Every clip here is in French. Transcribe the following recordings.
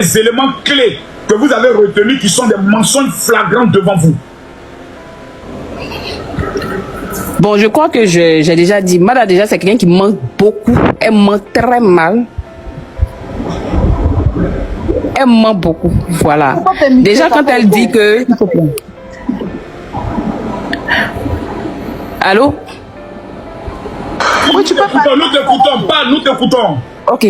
les éléments clés que vous avez retenus qui sont des mensonges flagrants devant vous? Bon, je crois que j'ai déjà dit. Mada, déjà, c'est quelqu'un qui ment beaucoup. Elle ment très mal. Elle ment beaucoup. Voilà. Déjà, quand elle dit que... Allô? Oui, tu peux pas. Nous t'écoutons, parle, nous t'écoutons. Ok.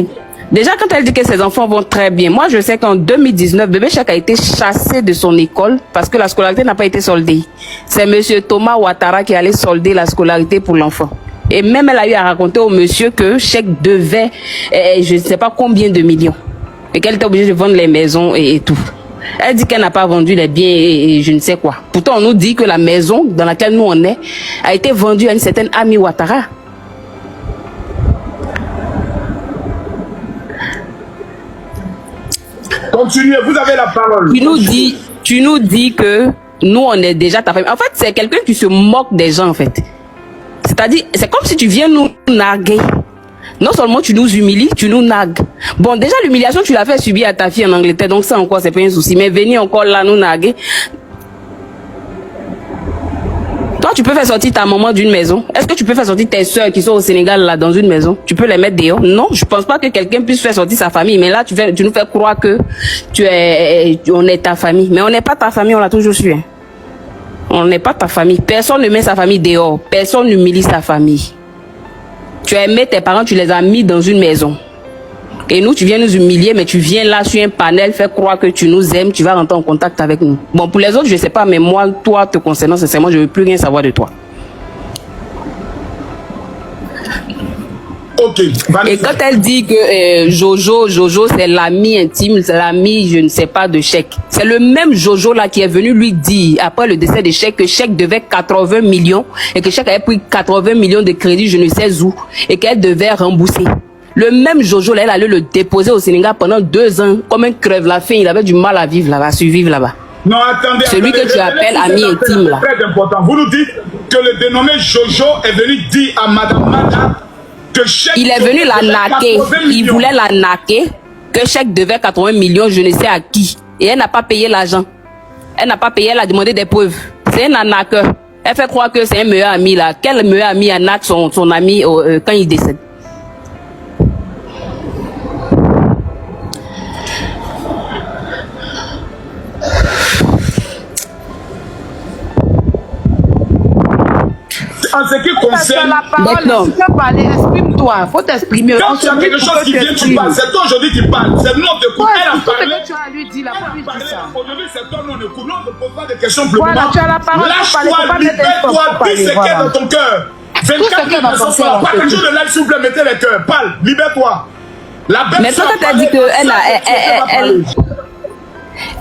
Déjà, quand elle dit que ses enfants vont très bien, moi, je sais qu'en 2019, Bébé Chèque a été chassé de son école parce que la scolarité n'a pas été soldée. C'est monsieur Thomas Ouattara qui allait solder la scolarité pour l'enfant. Et même elle a eu à raconter au monsieur que Chèque devait, je ne sais pas combien de millions. Et qu'elle était obligée de vendre les maisons et tout. Elle dit qu'elle n'a pas vendu les biens et je ne sais quoi. Pourtant, on nous dit que la maison dans laquelle nous on est a été vendue à une certaine Ami Ouattara. Continuez, vous avez la parole. Tu nous dis que nous, on est déjà ta famille. En fait, c'est quelqu'un qui se moque des gens, en fait. C'est-à-dire, c'est comme si tu viens nous narguer. Non seulement tu nous humilies, tu nous nargues. Bon, déjà, l'humiliation, tu l'as fait subir à ta fille en Angleterre, donc ça encore, c'est pas un souci. Mais venir encore là, nous narguer. Toi, tu peux faire sortir ta maman d'une maison. Est-ce que tu peux faire sortir tes soeurs qui sont au Sénégal là dans une maison? Tu peux les mettre dehors? Non, je pense pas que quelqu'un puisse faire sortir sa famille. Mais là, tu nous fais croire que on est ta famille. Mais on n'est pas ta famille, on l'a toujours su. Hein. On n'est pas ta famille. Personne ne met sa famille dehors. Personne n'humilie sa famille. Tu as aimé tes parents, tu les as mis dans une maison. Et nous, tu viens nous humilier, mais tu viens là sur un panel, faire croire que tu nous aimes, tu vas rentrer en contact avec nous. Bon, pour les autres, je ne sais pas, mais moi, toi, te concernant, sincèrement, je ne veux plus rien savoir de toi. Ok. Et quand elle dit que Jojo, c'est l'ami intime, c'est l'ami, je ne sais pas, de Chèque. C'est le même Jojo là qui est venu lui dire, après le décès de Chèque, que Chèque devait 80 millions et que Chèque avait pris 80 millions de crédits, je ne sais où, et qu'elle devait rembourser. Le même Jojo là, elle allait le déposer au Sénégal pendant 2 ans, comme un crève-la-faim, il avait du mal à vivre là-bas, à survivre là-bas. Non, attendez. Celui que tu appelles ami intime là. C'est très important. Vous nous dites que le dénommé Jojo est venu dire à Madame Mada que Chèque... Il est venu la naquer. Il voulait la naquer. Que Chèque devait 80 millions, je ne sais à qui. Et elle n'a pas payé l'argent. Elle n'a pas payé, elle a demandé des preuves. C'est un arnaqueur. Elle fait croire que c'est un meilleur ami là. Quel meilleur ami arnaque son ami quand il décède? En ce qui concerne la parole, tu peux parler, exprime-toi, faut t'exprimer. Quand tu as quelque chose qui vient, tu parles. C'est toi aujourd'hui qui parle. C'est nous, on t'écoute. Elle a parlé. Tu as lui dit, la Aujourd'hui, c'est toi, nous, on écoute. Nous, on ne pose pas de questions. Voilà, tu as la parole. Lâche-toi, libère-toi, dis ce qu'il y a dans ton cœur. 24 000 personnes soir. Pas un jour de live, s'il vous plaît, mettez les cœurs. Parle, libère-toi. La belle. Mais toi, tu as dit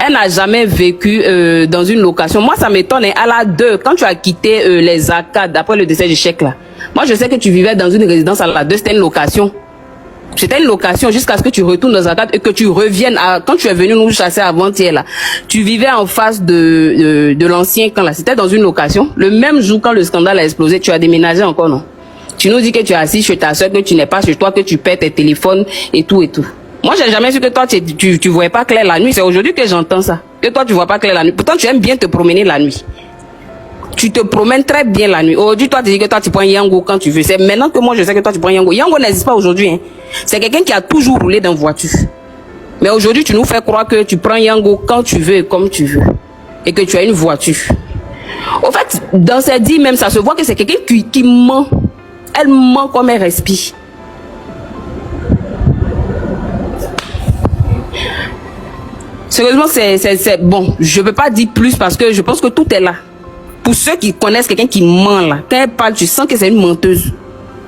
elle n'a jamais vécu dans une location. Moi, ça m'étonne. À la 2, quand tu as quitté les arcades après le décès du Chèque là, moi, je sais que tu vivais dans une résidence à la 2, c'était une location. C'était une location jusqu'à ce que tu retournes dans les arcades et que tu reviennes quand tu es venu nous chasser avant-hier là. Tu vivais en face de l'ancien camp là. C'était dans une location. Le même jour quand le scandale a explosé, tu as déménagé encore, non? Tu nous dis que tu es assis chez ta soeur, que tu n'es pas chez toi, que tu perds tes téléphones et tout et tout. Moi, j'ai jamais su que toi, tu voyais pas clair la nuit. C'est aujourd'hui que j'entends ça. Que toi, tu vois pas clair la nuit. Pourtant, tu aimes bien te promener la nuit. Tu te promènes très bien la nuit. Aujourd'hui, toi, tu dis que toi, tu prends Yango quand tu veux. C'est maintenant que moi, je sais que toi, tu prends Yango. Yango n'existe pas aujourd'hui. Hein. C'est quelqu'un qui a toujours roulé dans voiture. Mais aujourd'hui, tu nous fais croire que tu prends Yango quand tu veux et comme tu veux. Et que tu as une voiture. Au fait, dans ses dits même, ça se voit que c'est quelqu'un qui ment. Elle ment comme elle respire. Sérieusement, c'est bon. Je ne peux pas dire plus parce que je pense que tout est là. Pour ceux qui connaissent quelqu'un qui ment là, quand elle parle, tu sens que c'est une menteuse.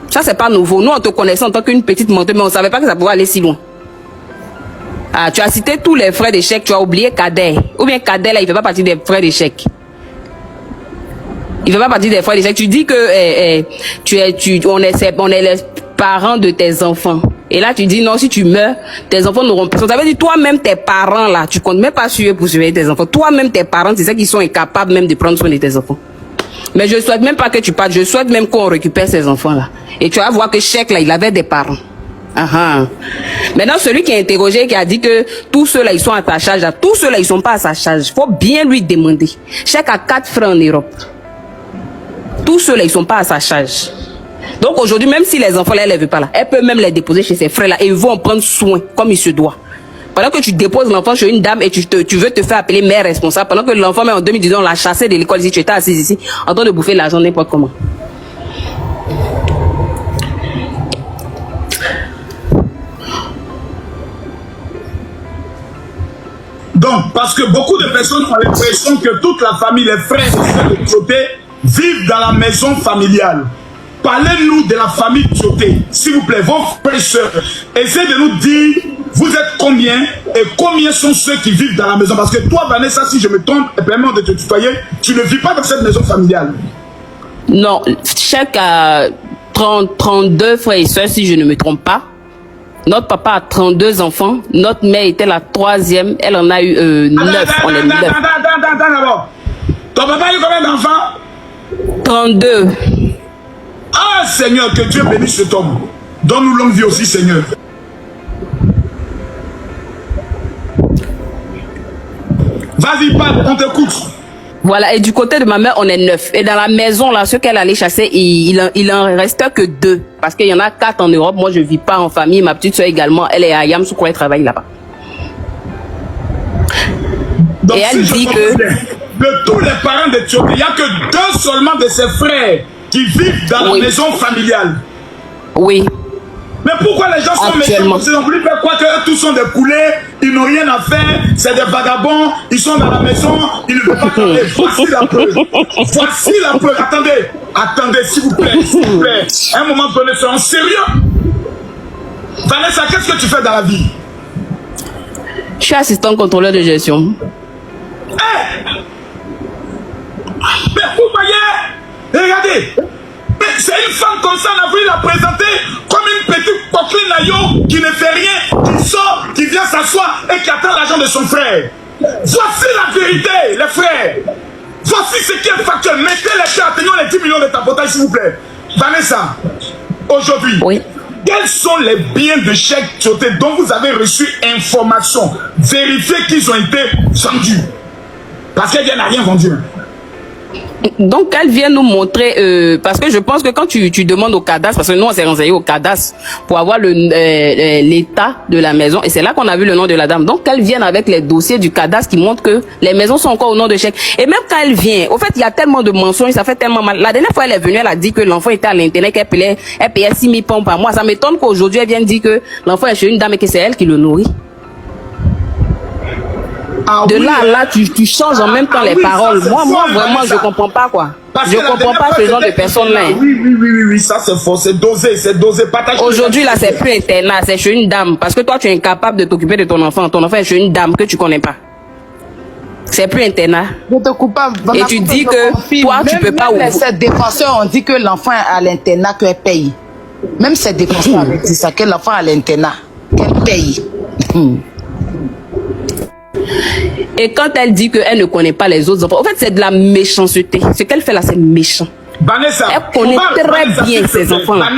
Ça, c'est pas nouveau. Nous, on te connaissait en tant qu'une petite menteuse, mais on ne savait pas que ça pouvait aller si loin. Ah, tu as cité tous les frères d'échecs, tu as oublié Kader. Ou bien Kader, là, il ne fait pas partie des frères d'échecs. Il ne fait pas partie des frères d'échecs. Tu dis que on est les parents de tes enfants. Et là, tu dis non, si tu meurs, tes enfants n'auront personne. Ça veut dire toi-même, tes parents, là, tu comptes même pas sur eux pour surveiller tes enfants. Toi-même, tes parents, c'est ceux qui sont incapables même de prendre soin de tes enfants. Mais je souhaite même pas que tu partes. Je souhaite même qu'on récupère ces enfants-là. Et tu vas voir que Chèque, là, il avait des parents. Maintenant, celui qui est interrogé, qui a dit que tous ceux-là, ils sont à ta charge, tous ceux-là, ils sont pas à sa charge. Il faut bien lui demander. Chèque a 4 frères en Europe. Tous ceux-là, ils sont pas à sa charge. Donc aujourd'hui, même si les enfants, là, elle ne veut pas là, elle peut même les déposer chez ses frères-là et ils vont en prendre soin, comme il se doit. Pendant que tu déposes l'enfant chez une dame et tu veux te faire appeler mère responsable, pendant que l'enfant, même en 2019, on l'a chassé de l'école ici, tu étais assise ici, en train de bouffer l'argent n'importe comment. Donc, parce que beaucoup de personnes ont l'impression que toute la famille, les frères et sœurs de Tioté, vivent dans la maison familiale. Parlez-nous de la famille Tioté, s'il vous plaît, vos frères et sœurs. Essayez de nous dire, vous êtes combien et combien sont ceux qui vivent dans la maison. Parce que toi, Vanessa, si je me trompe, et permets de te tutoyer, tu ne vis pas dans cette maison familiale. Non, chaque 32 frères et sœurs, si je ne me trompe pas. Notre papa a 32 enfants. Notre mère était la 3e. Elle en a eu 9. On est 9. Attends d'abord. Ton papa a eu combien d'enfants? 32. Ah Seigneur, que Dieu bénisse cet homme. Donne-nous longue vie aussi, Seigneur. Vas-y, parle, on t'écoute. Voilà, et du côté de ma mère, on est 9. Et dans la maison, là, ceux qu'elle allait chasser, il en restait que 2. Parce qu'il y en a 4 en Europe. Moi, je vis pas en famille. Ma petite soeur également, elle est à Yamoussoukro, elle travaille là-bas. Donc, et elle dit que... de tous les parents de Tioté, il n'y a que 2 seulement de ses frères qui vivent dans la maison familiale. Oui. Mais pourquoi les gens sont méchants? Ils ont voulu faire quoi que tous sont des coulés, ils n'ont rien à faire, c'est des vagabonds, ils sont dans la maison, ils ne veulent pas parler. Voici la preuve. Voici la preuve. Attendez, s'il vous plaît, un moment donné, soyons sérieux. Vanessa, qu'est-ce que tu fais dans la vie? Je suis assistant contrôleur de gestion. Mais vous voyez, regardez. C'est une femme comme ça, on a voulu la présenter comme une petite coquine naïo qui ne fait rien, qui sort, qui vient s'asseoir et qui attend l'argent de son frère. Voici la vérité, les frères. Voici ce qui est factuel. Mettez les cœurs, atteignons les 10 millions de tapotage, s'il vous plaît. Vanessa, aujourd'hui, quels sont les biens de Cheikh Tioté dont vous avez reçu information? Vérifiez qu'ils ont été vendus. Parce qu'elle n'a rien vendu. Donc, elle vient nous montrer, parce que je pense que quand tu demandes au cadastre, parce que nous, on s'est renseigné au cadastre pour avoir l'état de la maison, et c'est là qu'on a vu le nom de la dame. Donc, qu'elle vienne avec les dossiers du cadastre qui montrent que les maisons sont encore au nom de Cheikh. Et même quand elle vient, au fait, il y a tellement de mensonges, ça fait tellement mal. La dernière fois, elle est venue, elle a dit que l'enfant était à l'internat, qu'elle payait 6 000 pounds par mois. Ça m'étonne qu'aujourd'hui, elle vienne dire que l'enfant est chez une dame et que c'est elle qui le nourrit. De là à là, tu changes en même temps les paroles. Moi, vraiment, je comprends pas, quoi. Je comprends pas ce genre de personnes-là. Oui, ça c'est faux, c'est dosé. Aujourd'hui, là, c'est plus internat, c'est chez une dame. Parce que toi, tu es incapable de t'occuper de ton enfant. Ton enfant est chez une dame que tu connais pas. C'est plus internat. Et tu dis que toi, tu peux pas ouvrir. Ces défenseurs ont dit que l'enfant est à l'internat, qu'elle paye. Même ces défenseurs ont dit ça, que l'enfant est à l'internat, qu'elle paye. Et quand elle dit qu'elle ne connaît pas les autres enfants, en fait, c'est de la méchanceté. Ce qu'elle fait là, c'est méchant. Vanessa, elle connaît très bien ces enfants-là.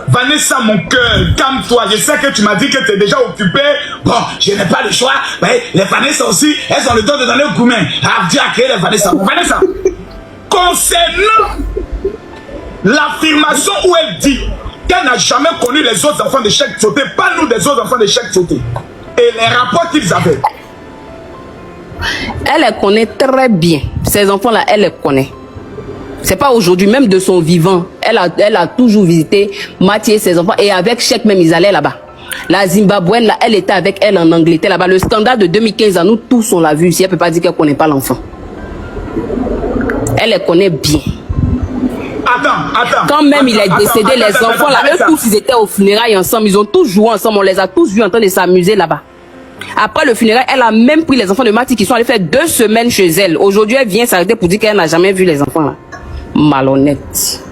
Vanessa, mon cœur, calme-toi. Je sais que tu m'as dit que tu es déjà occupée. Bon, je n'ai pas le choix. Mais les Vanessa aussi, elles ont le droit de donner au gourmet. Ah, Dieu a créé les Vanessa. Vanessa, concernant l'affirmation où elle dit qu'elle n'a jamais connu les autres enfants de Cheikh Tioté, parle-nous des autres enfants de Cheikh Tioté et les rapports qu'ils avaient. Elle les connaît très bien. Ces enfants-là, elle les connaît. C'est pas aujourd'hui, même de son vivant. Elle a toujours visité Mathieu et ses enfants. Et avec Cheikh même, ils allaient là-bas. La Zimbabwéenne, là, elle était avec elle en Angleterre là-bas. Le scandale de 2015, à nous tous, on l'a vu ici. Elle peut pas dire qu'elle connaît pas l'enfant. Elle les connaît bien. Attends. Quand même il est décédé, les enfants là, eux tous, ils étaient au funérailles ensemble. Ils ont tous joué ensemble. On les a tous vus en train de s'amuser là-bas. Après le funérail, elle a même pris les enfants de Mati qui sont allés faire 2 semaines chez elle. Aujourd'hui, elle vient s'arrêter pour dire qu'elle n'a jamais vu les enfants là. Malhonnête.